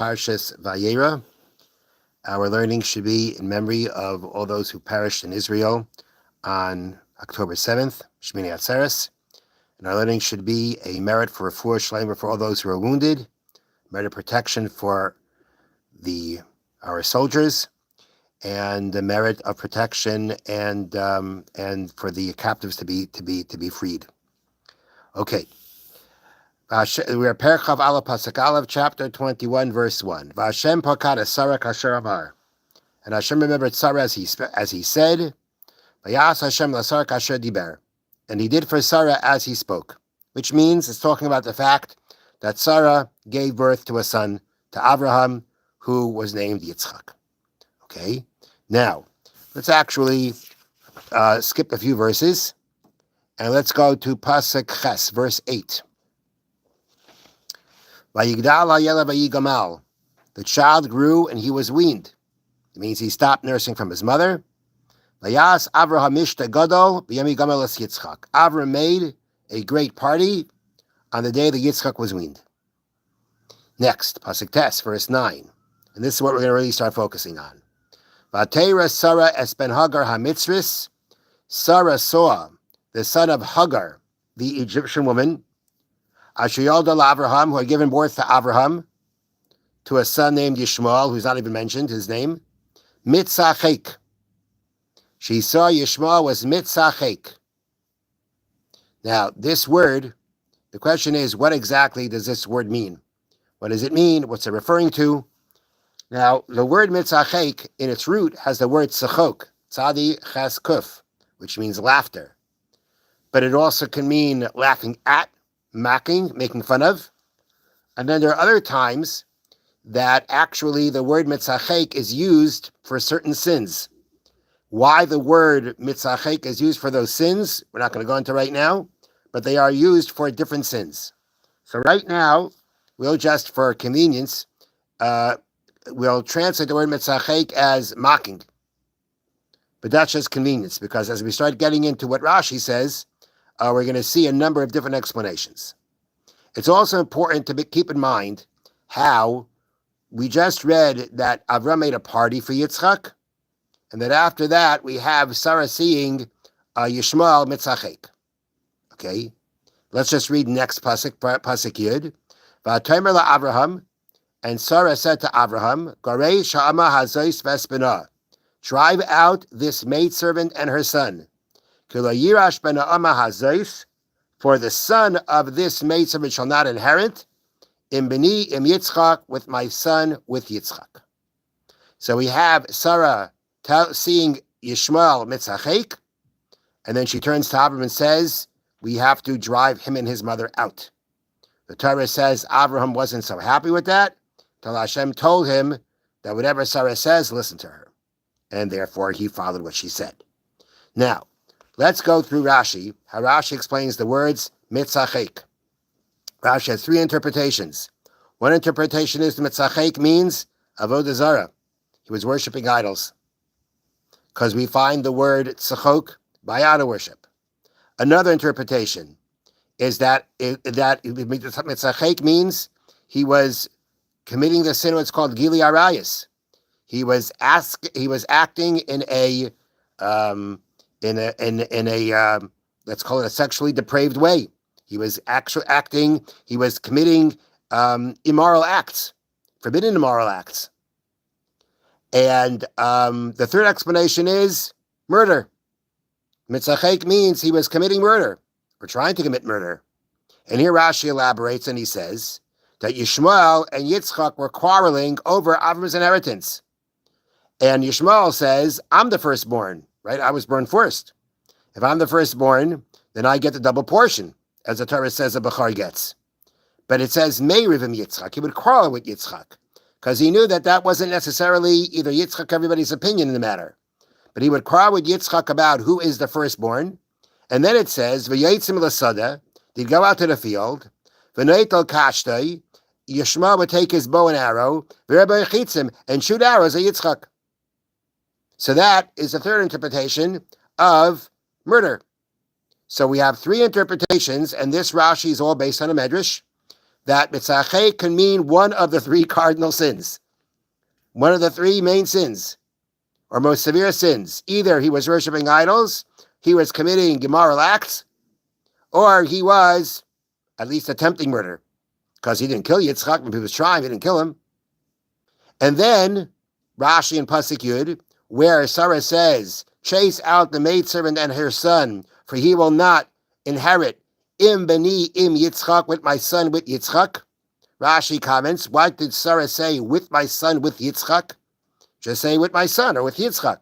Parshat Vayeira. Our learning should be in memory of all those who perished in Israel on October 7th, Shmini Atzeres. And our learning should be a merit for refuah shleima for all those who are wounded, merit of protection for our soldiers, and the merit of protection and for the captives to be freed. Okay. We are Perchav Ala Pasuk Aleph, chapter 21, verse 1. V'Hashem pakad Sarah kasher amar. And Hashem remembered Sarah as he said, V'yas Hashem l'Sarah kasher diber. And he did for Sarah as he spoke. Which means it's talking about the fact that Sarah gave birth to a son, to Abraham, who was named Yitzchak. Okay? Now, let's actually skip a few verses, and let's go to Pasuk Ches, verse 8. The child grew and he was weaned. It means he stopped nursing from his mother. Avram made a great party on the day that Yitzchak was weaned. Next, Pasuk Tes, verse 9. And this is what we're going to really start focusing on. Vayeira Sarah es ben Hagar hamitzris. Sarah saw the son of Hagar, the Egyptian woman, Asher Yolda Avraham, who had given birth to Avraham, to a son named Yishmael, who's not even mentioned, his name, Mitzachek. She saw Yishmael was Mitzachek. Now, this word, the question is, what exactly does this word mean? What does it mean? What's it referring to? Now, the word Mitzachek, in its root, has the word Tzachok, Tzadi Ches Kuf, which means laughter. But it also can mean laughing at, mocking, making fun of. And then there are other times that actually the word mitzachek is used for certain sins. Why the word mitzachek is used for those sins, we're not going to go into right now, but they are used for different sins. So right now, we'll just, for convenience, we'll translate the word mitzachek as mocking. But that's just convenience, because as we start getting into what Rashi says, we're going to see a number of different explanations. It's also important to keep in mind how we just read that Avram made a party for Yitzchak, and that after that we have Sarah seeing Yishmael Mitzachek. Okay, let's just read next pasuk Yud. V'atomer la'Avraham, and Sarah said to Avraham, Garei sha'ama hazois vespina, drive out this maidservant and her son. For the son of this maidservant shall not inherit, im Yitzchak, with my son, with Yitzchak. So we have Sarah seeing Yishmael Mitzachek, and then she turns to Abraham and says, we have to drive him and his mother out. The Torah says Abraham wasn't so happy with that, till Hashem told him that whatever Sarah says, listen to her. And therefore he followed what she said. Now, let's go through Rashi, how Rashi explains the words mitzachek. Rashi has three interpretations. One interpretation is the mitzachek means avodah zarah. He was worshiping idols. Because we find the word tzachok by idol worship. Another interpretation is that mitzachek means he was committing the sin, what's called gili arayis. He was acting in a let's call it a sexually depraved way. He was he was committing immoral acts, forbidden immoral acts. And the third explanation is murder. Mitzachek means he was committing murder, or trying to commit murder. And here Rashi elaborates and he says that Yishmael and Yitzchak were quarreling over Avram's inheritance. And Yishmael says, I'm the firstborn. Right? I was born first. If I'm the firstborn, then I get the double portion, as the Torah says a Bechar gets. But it says, Meirivim Yitzchak. He would quarrel with Yitzchak, because he knew that wasn't necessarily either Yitzchak or everybody's opinion in the matter. But he would quarrel with Yitzchak about who is the firstborn. And then it says, V'yotzim l'sada, he'd go out to the field, V'noitel kashtoi, Yishmael would take his bow and arrow, V'rebbe yichitzim, and shoot arrows at Yitzchak. So that is the third interpretation of murder. So we have three interpretations, and this Rashi is all based on a medrash, that mitzachek can mean one of the three cardinal sins, one of the three main sins, or most severe sins. Either he was worshiping idols, he was committing immoral acts, or he was at least attempting murder, because he didn't kill Yitzchak when he was trying, he didn't kill him. And then Rashi and Pasuk Yud, where Sarah says, chase out the maidservant and her son, for he will not inherit im beni im Yitzchak, with my son with Yitzchak. Rashi comments, why did Sarah say with my son with Yitzchak? Just say with my son or with Yitzchak.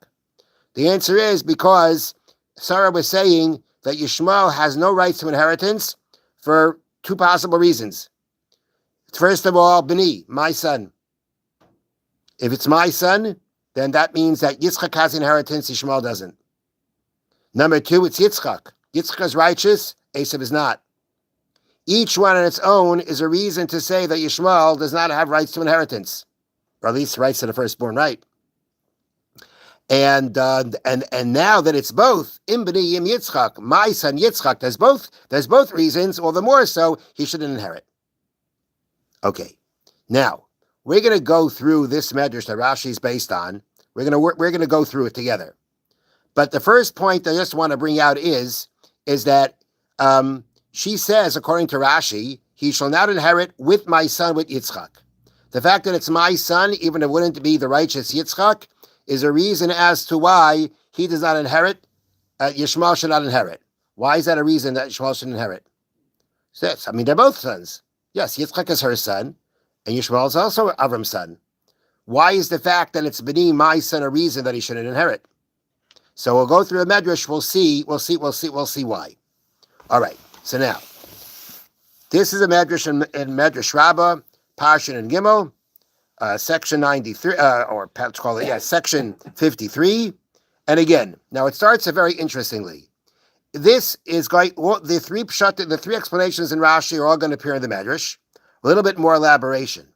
The answer is because Sarah was saying that Yishmael has no rights to inheritance for two possible reasons. First of all, beni, my son. If it's my son, then that means that Yitzchak has inheritance, Yishmael doesn't. Number two, it's Yitzchak. Yitzchak is righteous, Esav is not. Each one on its own is a reason to say that Yishmael does not have rights to inheritance, or at least rights to the firstborn right. And now that it's both, Im b'ni im Yitzchak, my son Yitzchak, there's both reasons, all the more so, he shouldn't inherit. Okay, now, we're going to go through this medrash that Rashi is based on. We're going to go through it together. But the first point I just want to bring out is that she says, according to Rashi, he shall not inherit with my son with Yitzchak. The fact that it's my son, even if it wouldn't be the righteous Yitzchak, is a reason as to why he does not inherit, Yishmael should not inherit. Why is that a reason that Yishmael should inherit? I mean, they're both sons. Yes, Yitzchak is her son, and Yishmael is also Avram's son. Why is the fact that it's b'ni, my son, a reason that he shouldn't inherit? So we'll go through a medrash. We'll see why. All right. So now, this is a medrash in Medrash Rabbah, Parshat and Gimel, section 93, or let's call it, section 53. And again, now it starts very interestingly. This is going, the three explanations in Rashi are all going to appear in the medrash. A little bit more elaboration.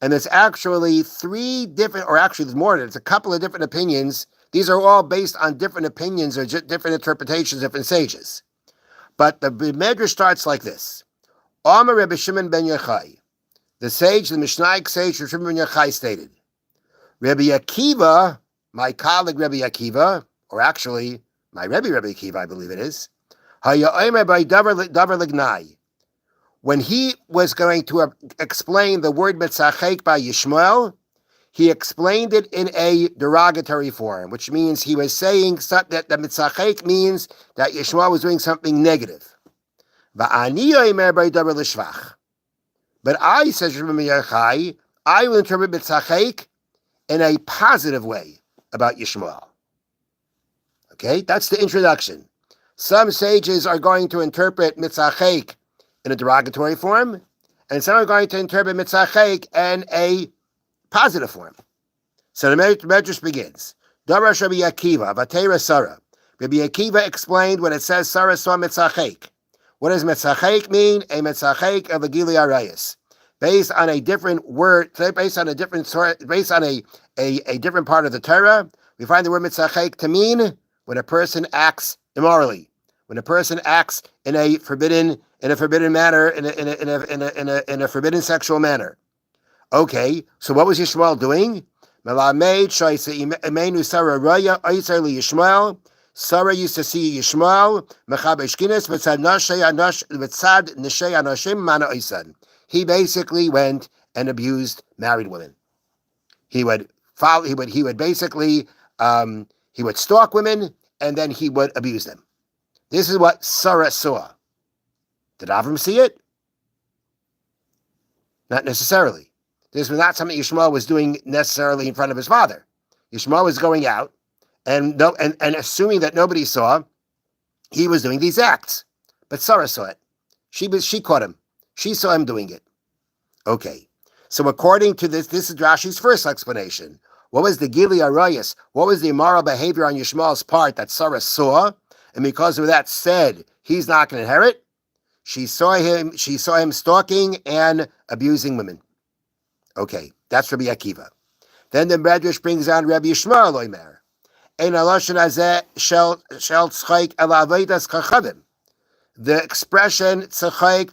And there's actually three different, or actually there's more than it's a couple of different opinions. These are all based on different opinions or different interpretations, different sages. But the medrash starts like this. Amar Rebbe Shimon ben Yochai, the sage, the Mishnaic sage Rebbe Shimon ben Yochai stated, Rebbe Akiva, my colleague Rebbe Akiva, or actually my Rebbe Akiva, I believe it is, Haya Omer by Davar Lignai. When he was going to explain the word mitzachek by Yishmael, he explained it in a derogatory form, which means he was saying that the mitzachek means that Yishmael was doing something negative. But I, says Rebbe Yochai, I will interpret mitzachek in a positive way about Yishmael. Okay, that's the introduction. Some sages are going to interpret mitzachek in a derogatory form, and some are going to interpret mitzachek in a positive form. So the medrash begins. Darash Rabbi Akiva, Vayeira Sarah. Rabbi Akiva explained when it says Sarah saw mitzachek. What does mitzachek mean? A mitzachek of a gili arayis, based on a different word, based on a different part of the Torah. We find the word mitzachek to mean when a person acts immorally, when a person acts in a forbidden manner, in a forbidden sexual manner. Okay, so what was Yishmael doing? Sarah used to see Yishmael. He basically went and abused married women. He would basically he would stalk women and then he would abuse them. This is what Sarah saw. Did Avram see it? Not necessarily. This was not something Yishmael was doing necessarily in front of his father. Yishmael was going out and assuming that nobody saw, he was doing these acts. But Sarah saw it. She caught him. She saw him doing it. Okay. So according to this is Rashi's first explanation. What was the Gili Arayas? What was the immoral behavior on Yishmael's part that Sarah saw? And because of that said, he's not going to inherit? She saw him stalking and abusing women. Okay, that's Rabbi Akiva. Then the Medrash brings on Rabbi Yishmael Omer. Ein aloshen hazeh shel tzchaik el aveidas chachavim. The expression tzachek,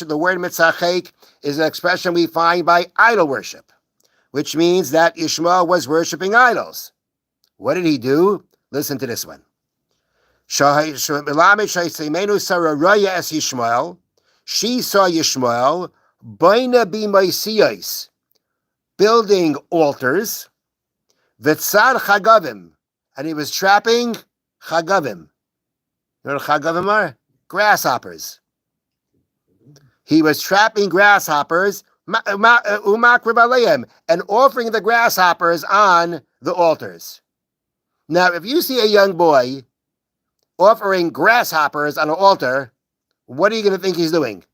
the word mitzachek, is an expression we find by idol worship, which means that Yishmael was worshiping idols. What did he do? Listen to this one. She saw Yishmael, Baina b'maisiyos, building altars, v'tzad chagavim, and he was trapping chagavim. You know what chagavim are? Grasshoppers. He was trapping grasshoppers, and offering the grasshoppers on the altars. Now, if you see a young boy offering grasshoppers on an altar, what are you going to think he's doing?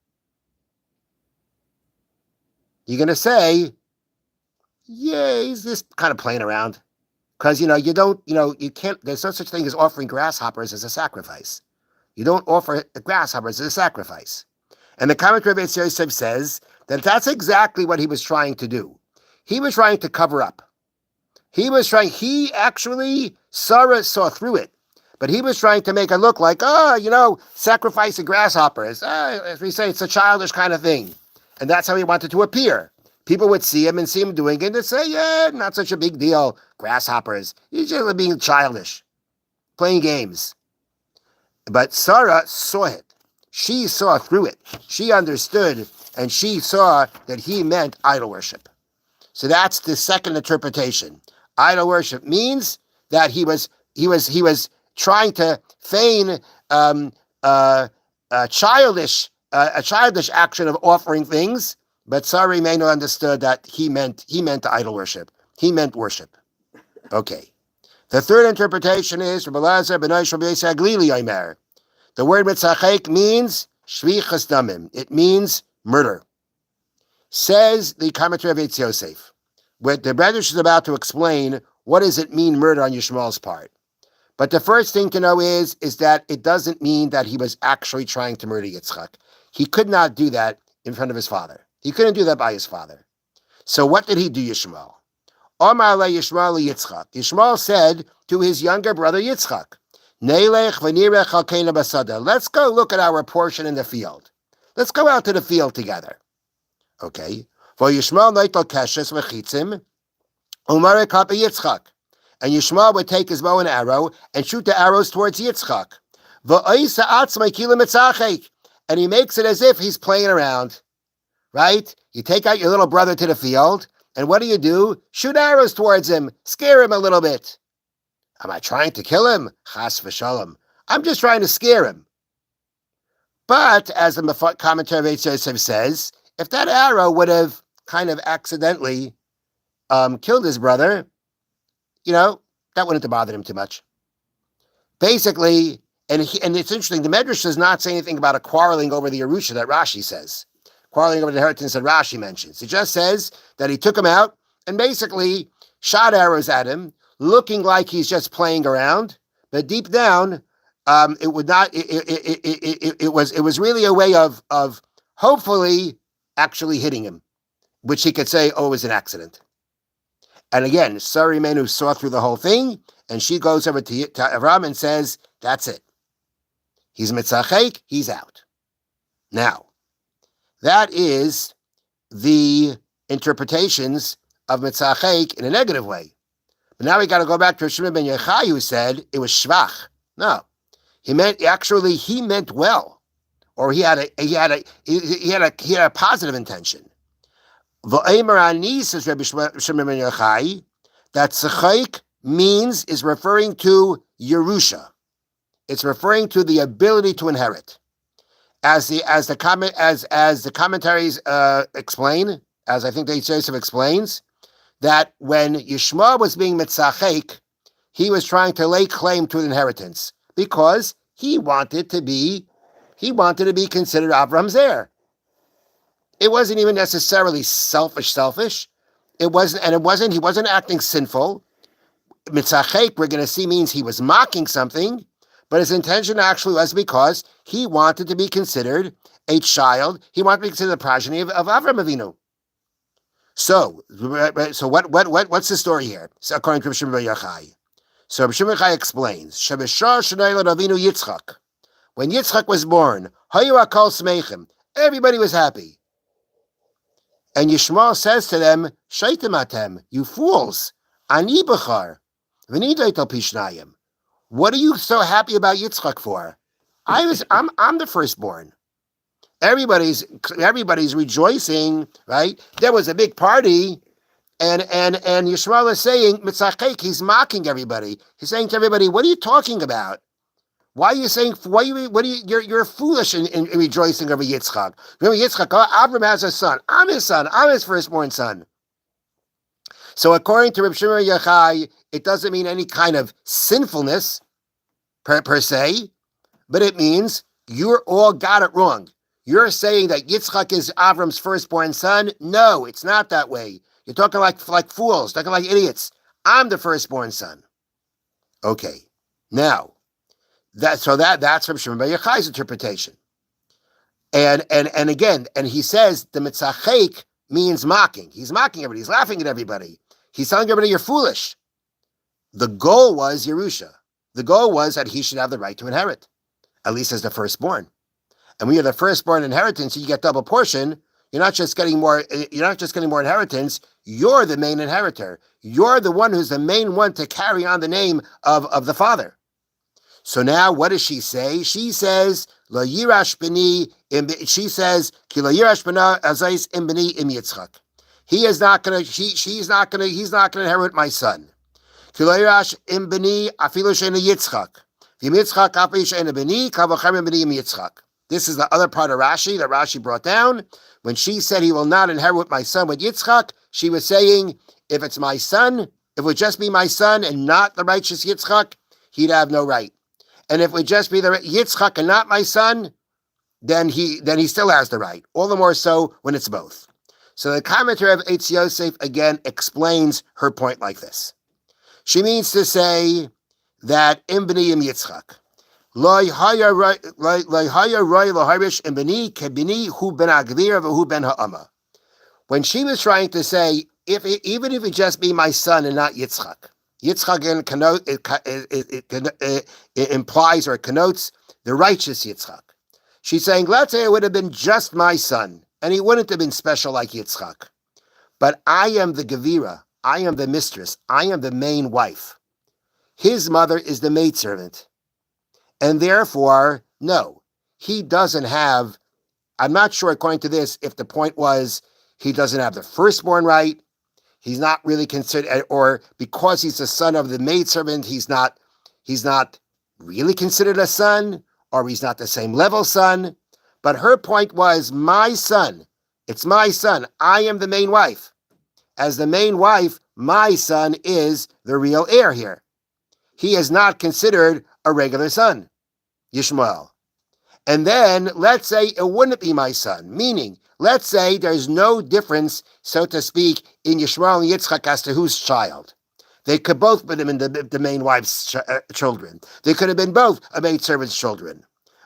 You're going to say, yeah, he's just kind of playing around. Because, you can't, there's no such thing as offering grasshoppers as a sacrifice. You don't offer grasshoppers as a sacrifice. And the commentary of Eitz Yosef says that that's exactly what he was trying to do. He was trying to cover up. Sarah saw through it. But he was trying to make it look like, sacrificing grasshoppers. As we say, it's a childish kind of thing. And that's how he wanted to appear. People would see him doing it and say, yeah, not such a big deal. Grasshoppers. He's just being childish, playing games. But Sarah saw it. She saw through it. She understood, and she saw that he meant idol worship. So that's the second interpretation. Idol worship means that he was trying to feign a childish action of offering things, but Sarah Remeinu understood that he meant idol worship. He meant worship. Okay. The third interpretation is the word mitzachek means shvichas damim. It means murder. Says the commentary of Eitz Yosef. What the Medrash is about to explain, what does it mean murder on Yishmael's part? But the first thing to know is that it doesn't mean that he was actually trying to murder Yitzchak. He could not do that in front of his father. He couldn't do that by his father. So what did he do, Yishmael? Omar le Yishmael Yitzchak. Yishmael said to his younger brother Yitzchak, Neilech v'nirech halkeina basada. Let's go look at our portion in the field. Let's go out to the field together. Okay. For Yishmael noitel keshes v'chitzim, Umar ekapa Yitzchak. And Yishmael would take his bow and arrow and shoot the arrows towards Yitzchak. V'oisa atzmai kila mitzachek. And he makes it as if he's playing around. Right? You take out your little brother to the field, and what do? Shoot arrows towards him. Scare him a little bit. Am I trying to kill him? Chas v'shalom. I'm just trying to scare him. But, as the commentary of Eitz Yosef says, if that arrow would have kind of accidentally killed his brother, that wouldn't have bothered him too much. Basically, and it's interesting, the Medrash does not say anything about a quarreling over the Yerusha that Rashi says. Quarreling over the inheritance that Rashi mentions. It just says that he took him out and basically shot arrows at him, looking like he's just playing around, but deep down, it was really a way of hopefully actually hitting him, which he could say, it was an accident. And again, Sarah Remeinu saw through the whole thing, and she goes over to Avram and says, that's it. He's mitzachek, he's out. Now, that is the interpretations of mitzachek in a negative way. But now we got to go back to Shimon ben Yochai, who said it was shvach. No, he meant well, or he had a positive intention. Vayeira ani, says Rabbi Shimon ben Yochai, that tzachek is referring to Yerusha. It's referring to the ability to inherit. As the commentaries explain, as I think the Eitz Yosef explains, that when Yishmael was being mitzachek, he was trying to lay claim to an inheritance because he wanted to be considered Avram's heir. It wasn't even necessarily selfish. He wasn't acting sinful. Mitzachek, we're going to see, means he was mocking something, but his intention actually was because he wanted to be considered a child. He wanted to be considered the progeny of Avram Avinu. So what's the story here? So according to Rabbi Shimon ben Yochai. So Rabbi Shimon ben Yochai explains, when Yitzchak was born, Hayu Akal Smeichim, everybody was happy. And Yishmael says to them, Shaitim atem, you fools, Ani b'char, v'nidaitel pishnayim. What are you so happy about Yitzchak for? I'm the firstborn. Everybody's rejoicing, right? There was a big party, and Yishmael is saying, Mitzachek, he's mocking everybody. He's saying to everybody, what are you talking about? Why are you saying? You're foolish in rejoicing over Yitzchak. Remember Yitzchak? Avram has a son. I'm his son. I'm his firstborn son. So according to Reb Shimon Yochai, it doesn't mean any kind of sinfulness per se, but it means you all got it wrong. You're saying that Yitzchak is Avram's firstborn son. No, it's not that way. You're talking like fools, talking like idiots. I'm the firstborn son. Okay, now. That's from Shimon Bar Yochai's interpretation, and again, he says the mitzachek means mocking. He's mocking everybody. He's laughing at everybody. He's telling everybody you're foolish. The goal was Yerusha. The goal was that he should have the right to inherit, at least as the firstborn. And when you're the firstborn inheritance, you get double portion. You're not just getting more. You're not just getting more inheritance. You're the main inheritor. You're the one who's the main one to carry on the name of the father. So now, what does she say? She says, "Lo yirash b'ni." She says, "Ki lo yirash b'na azais im b'ni im Yitzchak." He is not going to. He's not going to inherit my son. Ki lo yirash im b'ni afilu she'ena Yitzchak. V'im Yitzchak afilu she'ena b'ni kavochem im b'ni im Yitzchak. This is the other part of Rashi that Rashi brought down. When she said he will not inherit my son with Yitzchak, she was saying, if it's my son, if it would just be my son and not the righteous Yitzchak, he'd have no right. And if it would just be the Yitzchak and not my son, then he still has the right. All the more so when it's both. So the commentary of Eitz Yosef again explains her point like this. She means to say that im b'ni im Yitzchak. Lo haya roy loharish im b'ni kebini hu ben agvir v'hu ben ha'ama. When she was trying to say, even if it just be my son and not Yitzchak, Yitzchak again it implies or it connotes the righteous Yitzchak. She's saying, let's say it would have been just my son, and he wouldn't have been special like Yitzchak. But I am the Gevira, I am the mistress, I am the main wife. His mother is the maidservant. And therefore, no, he doesn't have, I'm not sure according to this, if the point was he doesn't have the firstborn right, he's not really considered, or because he's the son of the maidservant, he's not really considered a son, or he's not the same level son. But her point was, my son, it's my son. I am the main wife. As the main wife, my son is the real heir here. He is not considered a regular son, Yishmael. And then let's say it wouldn't be my son, meaning let's say there's no difference, so to speak, in Yishmael and Yitzchak as to whose child. They could both put him in the main wife's children. They could have been both a maidservant's children.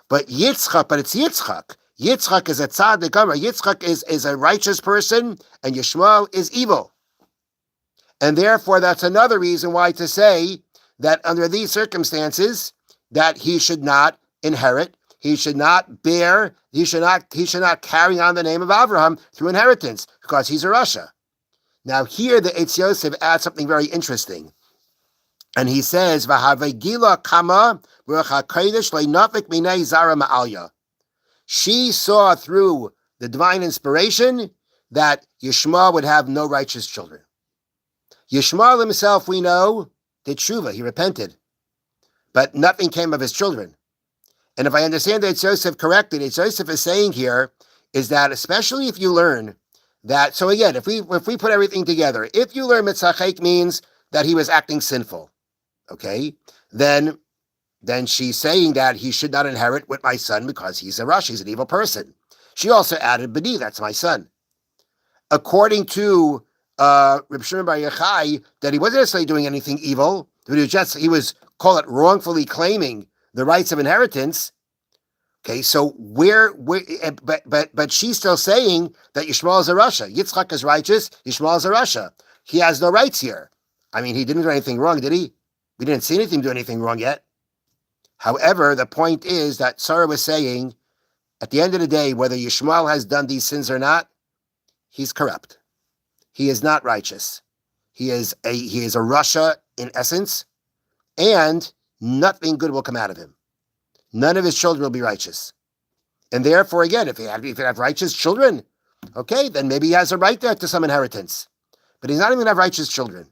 But it's Yitzchak. Yitzchak is a tzaddik. Yitzchak is a righteous person, and Yishmael is evil. And therefore, that's another reason why to say that under these circumstances, that he should not inherit. He should not bear, he should not carry on the name of Avraham through inheritance, because he's a Rasha. Now here the Eitz Yosef adds something very interesting. And he says, V'havegila kama v'recha kodesh le'nafik minei zara ma'alya. She saw through the divine inspiration that Yishmael would have no righteous children. Yishmael himself, we know, did tshuva, he repented. But nothing came of his children. And if I understand that Eitz Yosef correctly, Eitz Yosef is saying here is that, especially if you learn that, so again, if we put everything together, if you learn mitzachek means that he was acting sinful, okay, then she's saying that he should not inherit with my son because he's a rush, he's an evil person. She also added, B'ni, that's my son. According to Reb Shimon Bar Yochai, that he wasn't necessarily doing anything evil, he was call it wrongfully claiming the rights of inheritance. Okay, so but she's still saying that Yishmael is a Rasha. Yitzchak is righteous, Yishmael is a Rasha. He has no rights here. I mean, he didn't do anything wrong, did he? We didn't see anything do anything wrong yet. However, the point is that Sarah was saying, at the end of the day, whether Yishmael has done these sins or not, he's corrupt. He is not righteous. He is a Rasha in essence, and nothing good will come out of him. None of his children will be righteous. And therefore, again, if he have righteous children, okay, then maybe he has a right there to some inheritance. But he's not even going to have righteous children.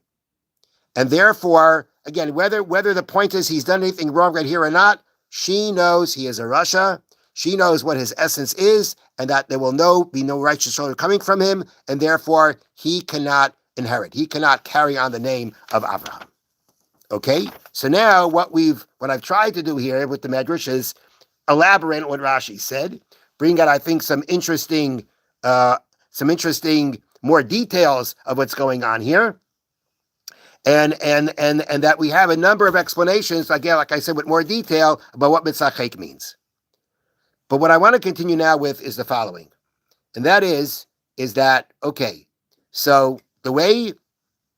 And therefore, again, whether the point is he's done anything wrong right here or not, she knows he is a Rasha. She knows what his essence is, and that there will be no righteous children coming from him, and therefore he cannot inherit. He cannot carry on the name of Abraham. Okay? So now what I've tried to do here with the Medrash is elaborate on what Rashi said, bring out, I think, some interesting more details of what's going on here. And that we have a number of explanations, again, like I said, with more detail about what mitzvah chek means. But what I want to continue now with is the following, and that is that, okay, so the way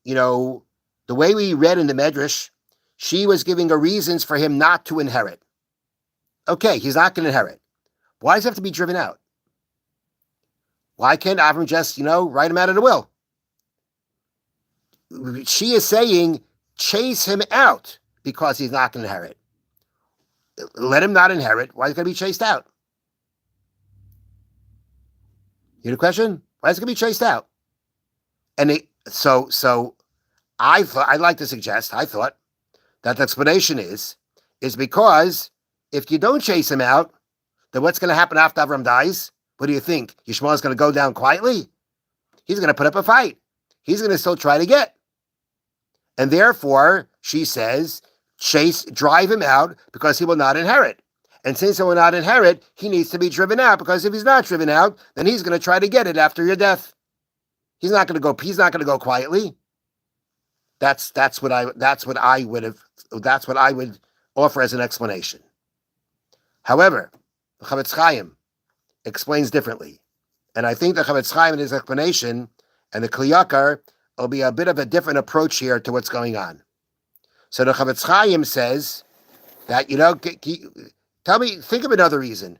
we read in the Medrash, she was giving her reasons for him not to inherit. Okay, he's not going to inherit. Why does he have to be driven out? Why can't Avram just, write him out of the will? She is saying, chase him out because he's not going to inherit. Let him not inherit. Why is he going to be chased out? You know the question? Why is it going to be chased out? And so I'd like to suggest, I thought, that the explanation is because if you don't chase him out, then what's going to happen after Avram dies? What do you think? Yishmael is going to go down quietly? He's going to put up a fight. He's going to still try to get. And therefore, she says, drive him out because he will not inherit. And since he will not inherit, he needs to be driven out, because if he's not driven out, then he's going to try to get it after your death. He's not going to go quietly. That's what I would offer as an explanation. However, the Chavetz Chaim explains differently. And I think the Chavetz Chaim in his explanation and the Kli Yakar will be a bit of a different approach here to what's going on. So the Chavetz Chaim says that, think of another reason.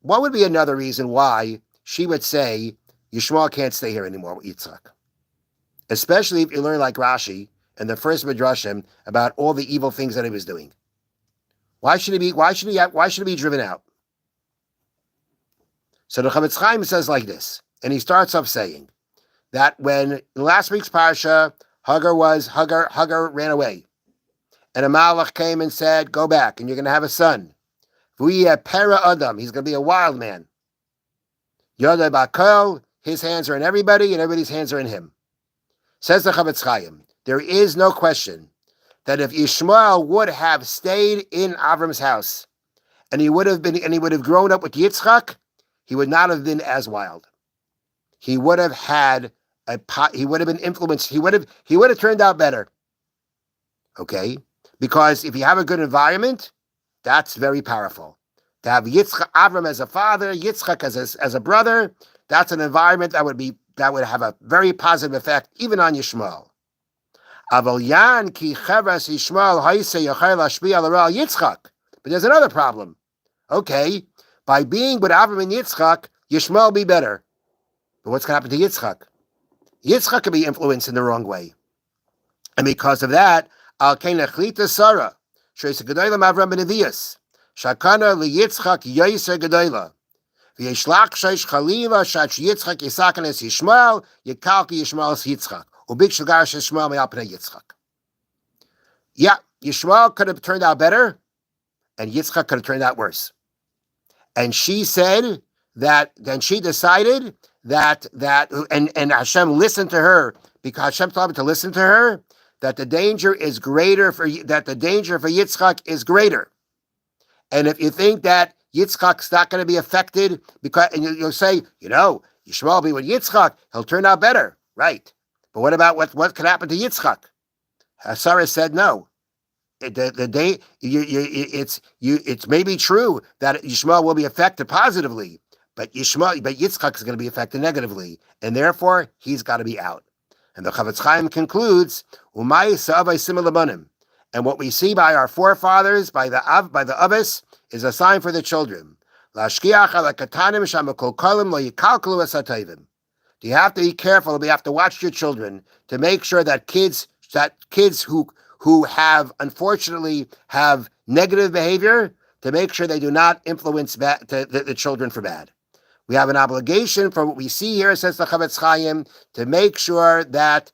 What would be another reason why she would say Yishmael can't stay here anymore with Yitzchak? Especially if you learn like Rashi and the first Midrashim about all the evil things that he was doing. Why should he be driven out? So the Chavetz Chaim says like this, and he starts off saying that when in last week's Parsha, Hagar ran away. And a Malach came and said, go back, and you're going to have a son. Pera Adam, he's going to be a wild man. Yodai Bakel, his hands are in everybody, and everybody's hands are in him. Says the Chavetz Chaim, there is no question that if Yishmael would have stayed in Avram's house, and he would have grown up with Yitzchak, he would not have been as wild. He would have been influenced. He would have turned out better. Okay? Because if you have a good environment, that's very powerful. To have Avram as a father, Yitzchak as a brother, that's an environment that would have a very positive effect even on Yishmael. But there's another problem. Okay, by being with Avram and Yitzchak, Yishmael will be better. But what's going to happen to Yitzchak? Yitzchak can be influenced in the wrong way. And because of that, Sarah, Avram ben Avias, Shakana liYitzchak Yoser Gedola. V'yishlach sheish chaliva shach Yitzchak Yisakan es Yishmael Yikalki Yishmael es Yitzchak Ubik Shagar Yishmael me'alpnei Yitzchak. Yeah, Yishmael could have turned out better, and Yitzchak could have turned out worse. And she said that. Then she decided that and Hashem listened to her, because Hashem told him to listen to her. That the danger is greater for Yitzchak is greater. And if you think that Yitzchak's not going to be affected, and you'll say, Yishmael will be with Yitzchak, he'll turn out better, right? But what about what could happen to Yitzchak? Sarah said no. It's maybe true that Yishmael will be affected positively, but Yitzchak is going to be affected negatively, and therefore he's got to be out. And the Chavetz Chaim concludes, and And what we see by our forefathers, by the Abbas, is a sign for the children. You have to be careful. You have to watch your children to make sure that kids who have unfortunately have negative behavior, to make sure they do not influence the children for bad. We have an obligation for what we see here, says the Chavetz Chaim, to make sure that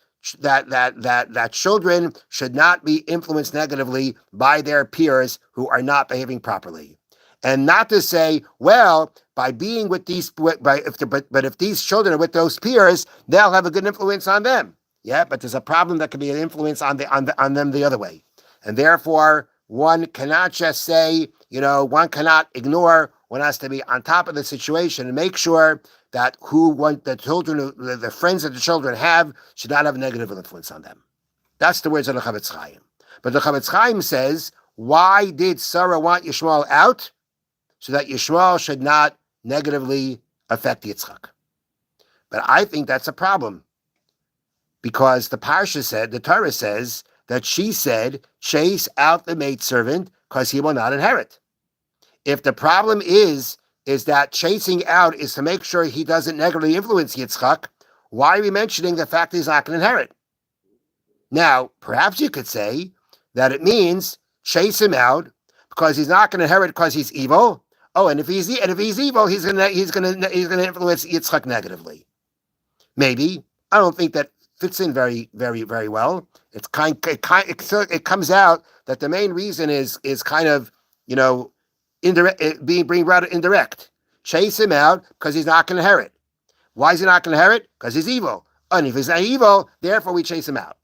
children should not be influenced negatively by their peers who are not behaving properly. And not to say, well, by being with if these children are with those peers, they'll have a good influence on them. Yeah, but there's a problem that can be an influence on them the other way. And therefore, one cannot just say, one cannot ignore. One has to be on top of the situation and make sure that the friends that the children have should not have a negative influence on them. That's the words of the Chavetz Chaim. But the Chavetz Chaim says, why did Sarah want Yishmael out? So that Yishmael should not negatively affect Yitzchak. But I think that's a problem. Because the Torah says that she said, chase out the maidservant because he will not inherit. If the problem is that chasing out is to make sure he doesn't negatively influence Yitzchak, why are we mentioning the fact that he's not going to inherit? Now, perhaps you could say that it means chase him out because he's not going to inherit because he's evil. Oh, and if he's evil, he's going to influence Yitzchak negatively. Maybe. I don't think that fits in very, very, very well. It comes out that the main reason is kind of, indirect, being brought indirect. Chase him out because he's not going to inherit. Why is he not going to inherit? Because he's evil. And if he's not evil, therefore we chase him out.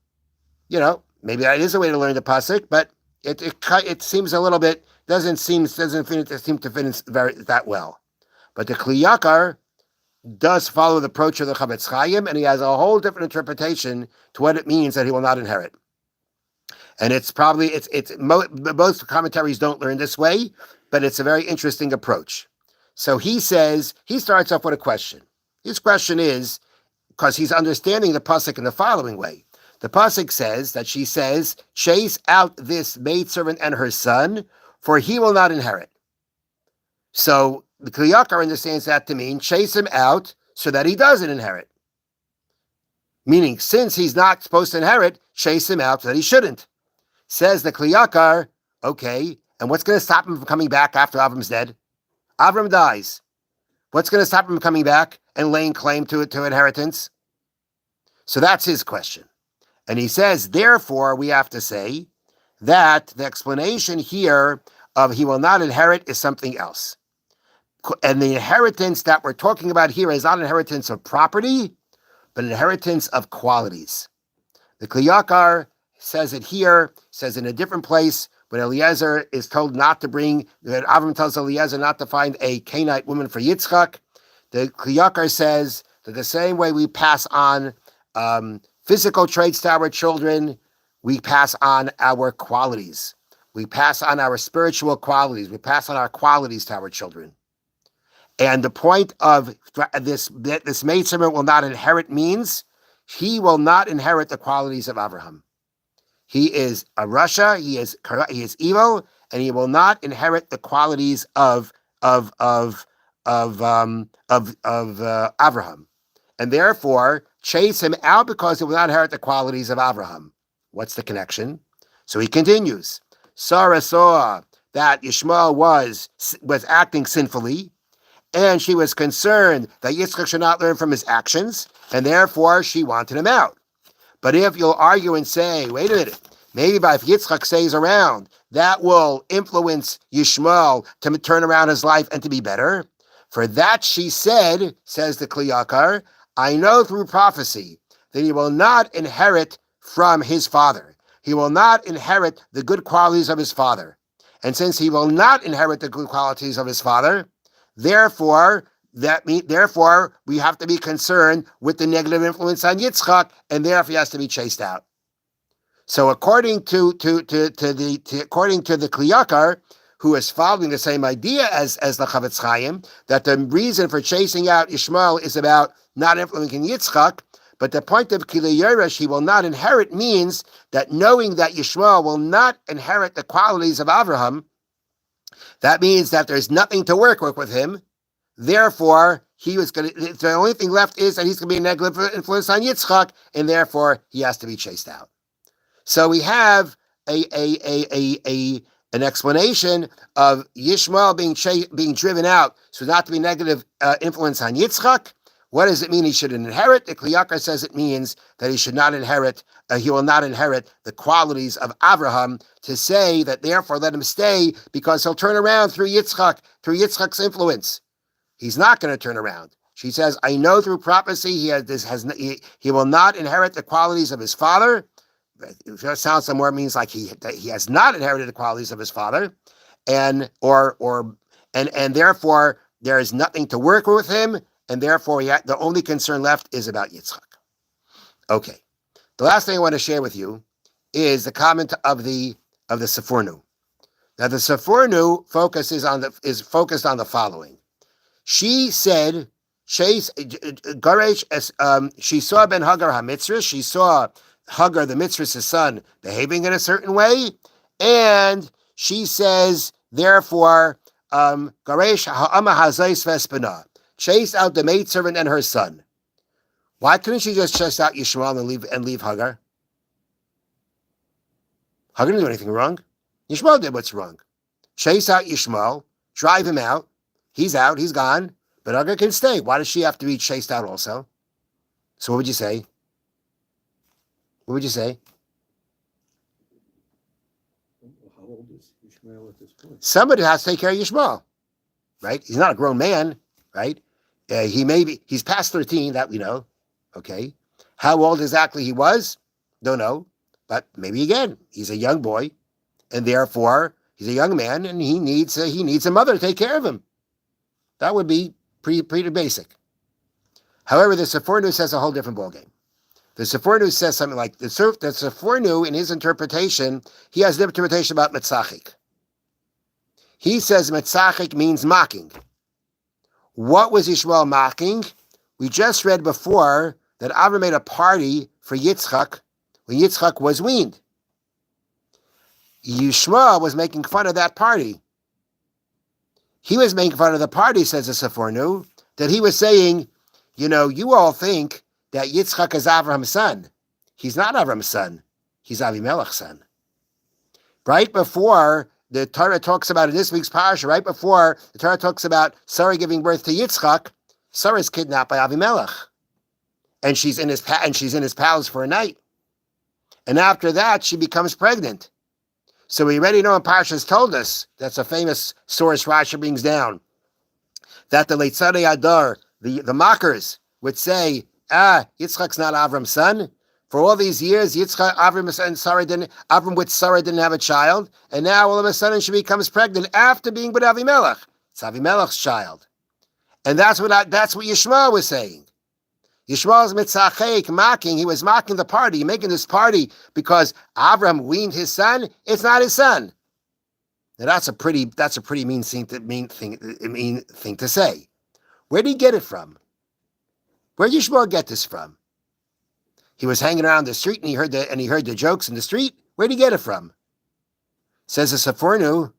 Maybe that is a way to learn the pasuk, but it seems a little bit doesn't seem to fit very that well. But the Kli Yakar does follow the approach of the Chavetz Chaim, and he has a whole different interpretation to what it means that he will not inherit. And most commentaries don't learn this way, but it's a very interesting approach. So he starts off with a question. His question is, because he's understanding the pasuk in the following way. The pasuk says that she says, chase out this maidservant and her son, for he will not inherit. So the Kli Yakar understands that to mean chase him out so that he doesn't inherit. Meaning, since he's not supposed to inherit, chase him out so that he shouldn't. Says the Kli Yakar, okay, and what's going to stop him from coming back after Avram's dead? Avram dies. What's going to stop him from coming back and laying claim to inheritance? So that's his question. And he says, therefore, we have to say that the explanation here of he will not inherit is something else. And the inheritance that we're talking about here is not inheritance of property, but inheritance of qualities. The Kli Yakar says it here, says in a different place, when Eliezer is told not to Avram tells Eliezer not to find a Canaanite woman for Yitzchak, the Kli Yakar says that the same way we pass on physical traits to our children, we pass on our qualities. We pass on our spiritual qualities. We pass on our qualities to our children. And the point of this maidservant will not inherit means he will not inherit the qualities of Abraham. He is a rasha, he is evil, and he will not inherit the qualities of Abraham. And therefore, chase him out because he will not inherit the qualities of Abraham. What's the connection? So he continues. Sarah saw that Yishmael was acting sinfully, and she was concerned that Yitzchak should not learn from his actions, and therefore she wanted him out. But if you'll argue and say, wait a minute, maybe if Yitzchak stays around, that will influence Yishmael to turn around his life and to be better. For that she said, says the Kli Yakar, I know through prophecy that he will not inherit from his father. He will not inherit the good qualities of his father. And since he will not inherit the good qualities of his father, therefore we have to be concerned with the negative influence on Yitzchak, and therefore he has to be chased out. So according to the Kli Yakar, who is following the same idea as the Chavetz Chaim, that the reason for chasing out Yishmael is about not influencing Yitzchak, But the point of Kili Yeresh, he will not inherit, means that knowing that Yishmael will not inherit the qualities of Avraham, that means that there's nothing to work with him. Therefore, the only thing left is that he's going to be a negative influence on Yitzchak, and therefore he has to be chased out. So we have an explanation of Yishmael being driven out, so not to be negative influence on Yitzchak. What does it mean he shouldn't inherit? The Kli Yakar says it means that he should not inherit, he will not inherit the qualities of Avraham, to say that therefore let him stay because he'll turn around through Yitzchak's influence. He's not going to turn around. She says, I know through prophecy he will not inherit the qualities of his father. It sounds somewhere means like he has not inherited the qualities of his father, and therefore there is nothing to work with him, and therefore the only concern left is about Yitzchak. Okay, the last thing I want to share with you is the comment of the Sefornu. Now the Sefornu is focused on the following. She said, she saw Ben Hagar HaMitzrah, she saw Hagar, the Mitzrah's son, behaving in a certain way, and she says, therefore, Garesh ha'ama hazais vespana, chase out the maidservant and her son. Why couldn't she just chase out Yishmael and leave Hagar? Hagar didn't do anything wrong. Yishmael did what's wrong. Chase out Yishmael, drive him out. He's out, he's gone, but Hagar can stay. Why does she have to be chased out also? So what would you say? What would you say? How old is Yishmael at this point? Somebody has to take care of Yishmael, right? He's not a grown man, right? He's past 13, that we know, okay? How old exactly he was? Don't know, but maybe again, he's a young boy, and therefore he's a young man, and he needs a mother to take care of him. That would be pretty basic. However, the Sefornu says a whole different ballgame. The Sefornu says something like, the Sefornu, in his interpretation, he has an interpretation about Metzachik. He says Metzachik means mocking. What was Yishmael mocking? We just read before that Avram made a party for Yitzchak when Yitzchak was weaned. Yishmael was making fun of that party. He was making fun of the party, says the Sefornu, that he was saying, you all think that Yitzchak is Avram's son. He's not Avram's son. He's Avimelech's son. Right before the Torah talks about in this week's Parsha, right before the Torah talks about Sarah giving birth to Yitzchak, Sarah is kidnapped by Avimelech, and she's in his palace for a night. And after that, she becomes pregnant. So we already know, and Parsha's told us, that's a famous source Rashi brings down, that the Leitzadei Adar, the mockers, would say, Yitzchak's not Avram's son. For all these years, Avram with Sarah didn't have a child, and now all of a sudden she becomes pregnant after being with Avimelech. It's Avimelech's child, and that's what Yishmael was saying. Yishmael's mitzachek, mocking. He was mocking the party, making this party because Avram weaned his son. It's not his son. Now that's a pretty mean thing to say. Where did he get it from? Where did Yishmael get this from? He was hanging around the street and he heard the jokes in the street. Where did he get it from? Says the Sefornu,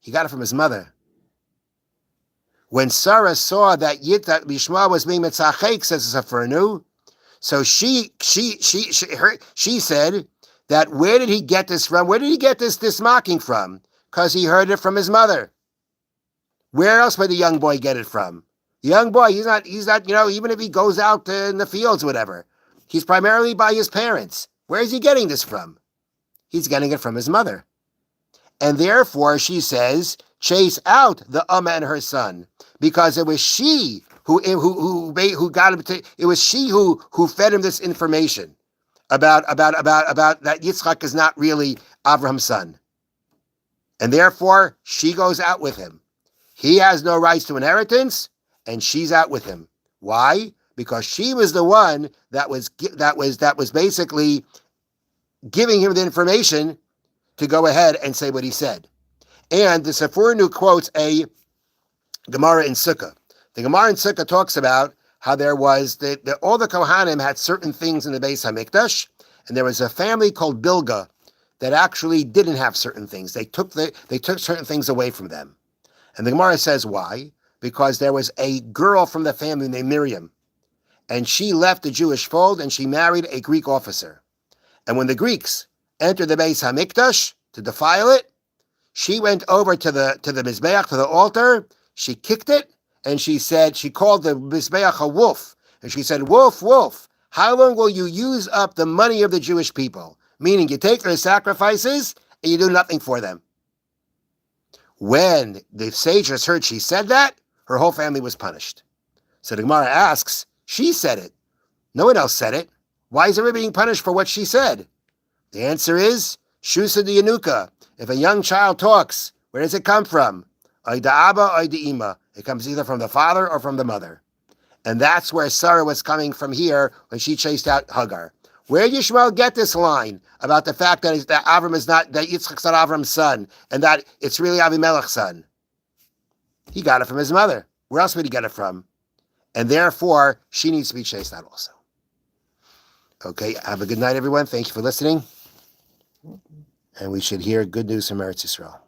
he got it from his mother. When Sarah saw that Yishmael was being mitzachek, says the Sefornu, so she said that where did he get this from? Where did he get this mocking from? Because he heard it from his mother. Where else would the young boy get it from? The young boy, he's not, even if he goes out in the fields, whatever, he's primarily by his parents. Where is he getting this from? He's getting it from his mother. And therefore, she says, chase out the Ummah and her son, because it was she who got him to, it was she who fed him this information about that Yitzchak is not really Avram's son. And therefore, she goes out with him. He has no rights to inheritance, and she's out with him. Why? Because she was the one that was basically giving him the information to go ahead and say what he said. And the Sefornu quotes a Gemara in Sukkah. The Gemara in Sukkah talks about how there was all the Kohanim had certain things in the Beis Hamikdash, and there was a family called Bilga that actually didn't have certain things. They took certain things away from them. And the Gemara says why? Because there was a girl from the family named Miriam, and she left the Jewish fold and she married a Greek officer. And when the Greeks entered the Beis Hamikdash to defile it, she went over to the Mizbeach, to the altar, she kicked it, and she called the Mizbeach a wolf. And she said, "Wolf, wolf, how long will you use up the money of the Jewish people?" Meaning you take their sacrifices and you do nothing for them. When the sages heard she said that, her whole family was punished. So the Gemara asks, she said it. No one else said it. Why is everybody being punished for what she said? The answer is, Shusa de Yanuka. If a young child talks, where does it come from? Oida Abba, Oida Ima. It comes either from the father or from the mother. And that's where Sarah was coming from here when she chased out Hagar. Where did Yishmael get this line about the fact that Avram is not, that Yitzchak's not Avram's son, and that it's really Avimelech's son? He got it from his mother. Where else would he get it from? And therefore, she needs to be chased out also. Okay, have a good night, everyone. Thank you for listening. And we should hear good news from Eretz Yisrael.